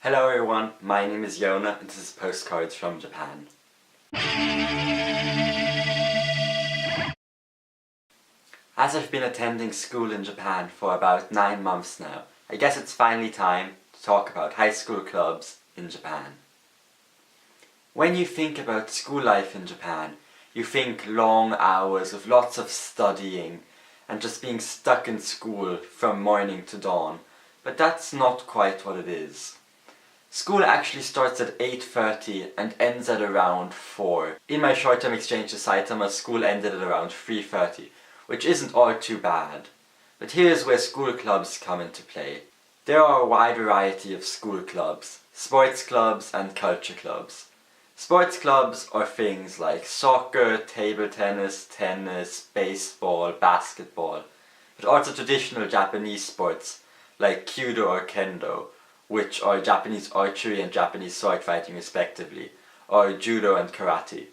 Hello everyone, my name is Yona and this is Postcards from Japan. As I've been attending school in Japan for about 9 months now, I guess it's finally time to talk about high school clubs in Japan. When you think about school life in Japan, you think long hours of lots of studying and just being stuck in school from morning to dawn, but that's not quite what it is. School actually starts at 8:30 and ends at around 4. In my short-term exchange to Saitama, school ended at around 3:30, which isn't all too bad. But here's where school clubs come into play. There are a wide variety of school clubs, sports clubs and culture clubs. Sports clubs are things like soccer, table tennis, baseball, basketball, but also traditional Japanese sports like Kyudo or Kendo, which are Japanese archery and Japanese sword fighting respectively, or judo and karate.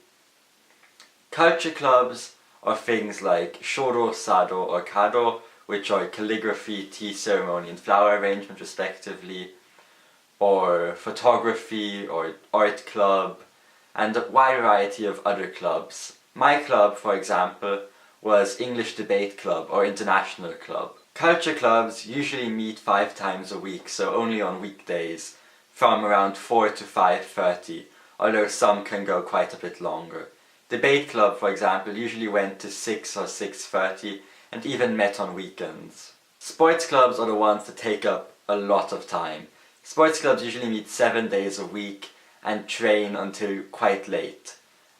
Culture clubs are things like shoro, sado or kado, which are calligraphy, tea ceremony and flower arrangement respectively, or photography or art club, and a wide variety of other clubs. My club, for example, was English Debate Club or International Club. Culture clubs usually meet 5 times a week, so only on weekdays, from around 4 to 5:30, although some can go quite a bit longer. Debate club, for example, usually went to 6 or 6:30 and even met on weekends. Sports clubs are the ones that take up a lot of time. Sports clubs usually meet 7 days a week and train until quite late.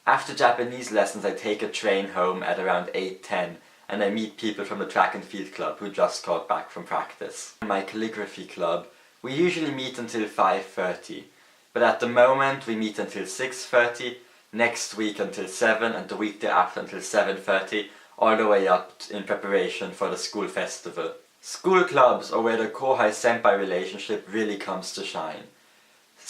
After Japanese lessons I take a train home at around 8:10 and I meet people from the track and field club who just got back from practice. In my calligraphy club, we usually meet until 5:30, but at the moment we meet until 6:30, next week until 7 and the week thereafter until 7:30, all the way up in preparation for the school festival. School clubs are where the kohai-senpai relationship really comes to shine.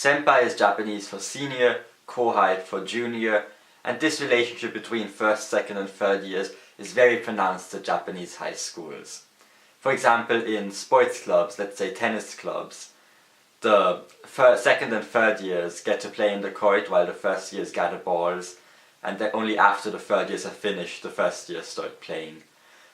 Senpai is Japanese for senior, kohai for junior, and this relationship between first, second and third years is very pronounced at Japanese high schools. For example, in sports clubs, let's say tennis clubs, the second and third years get to play in the court while the first years gather balls, and then only after the third years have finished, the first years start playing.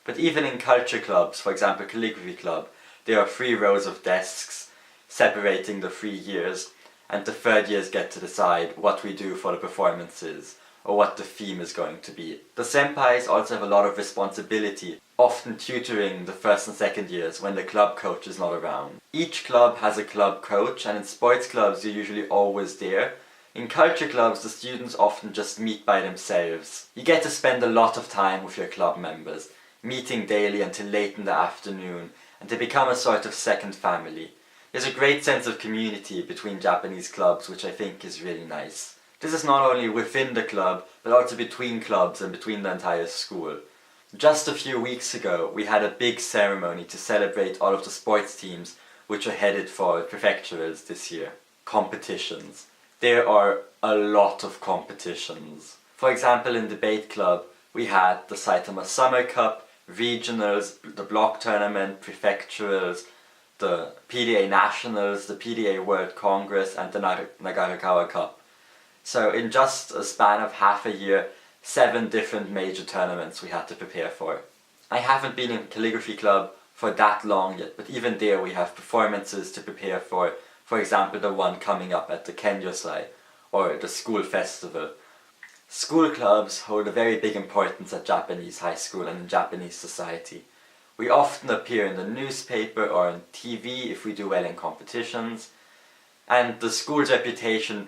But even in culture clubs, for example calligraphy club, there are 3 rows of desks separating the 3 years, and the third years get to decide what we do for the performances, or what the theme is going to be. The senpais also have a lot of responsibility, often tutoring the first and second years when the club coach is not around. Each club has a club coach, and in sports clubs you're usually always there. In culture clubs the students often just meet by themselves. You get to spend a lot of time with your club members, meeting daily until late in the afternoon, and they become a sort of second family. There's a great sense of community between Japanese clubs, which I think is really nice. This is not only within the club, but also between clubs and between the entire school. Just a few weeks ago, we had a big ceremony to celebrate all of the sports teams which are headed for prefecturals this year. Competitions. There are a lot of competitions. For example, in Debate Club, we had the Saitama Summer Cup, regionals, the block tournament, prefecturals, the PDA Nationals, the PDA World Congress and the Nagarakawa Cup. So in just a span of half a year, 7 different major tournaments we had to prepare for. I haven't been in calligraphy club for that long yet, but even there we have performances to prepare for example the one coming up at the Kenyosai, or the school festival. School clubs hold a very big importance at Japanese high school and in Japanese society. We often appear in the newspaper or on TV if we do well in competitions, and the school's reputation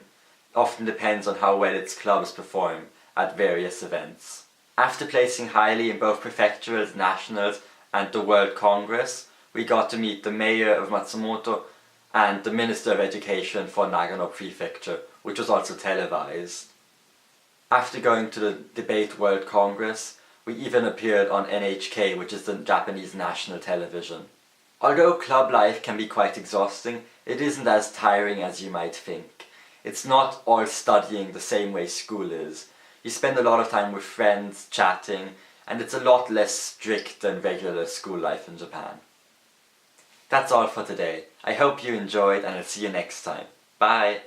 often depends on how well its clubs perform at various events. After placing highly in both prefecturals, nationals and the World Congress, we got to meet the mayor of Matsumoto and the Minister of Education for Nagano Prefecture, which was also televised. After going to the Debate World Congress, we even appeared on NHK, which is the Japanese national television. Although club life can be quite exhausting, it isn't as tiring as you might think. It's not all studying the same way school is. You spend a lot of time with friends, chatting, and it's a lot less strict than regular school life in Japan. That's all for today. I hope you enjoyed and I'll see you next time. Bye!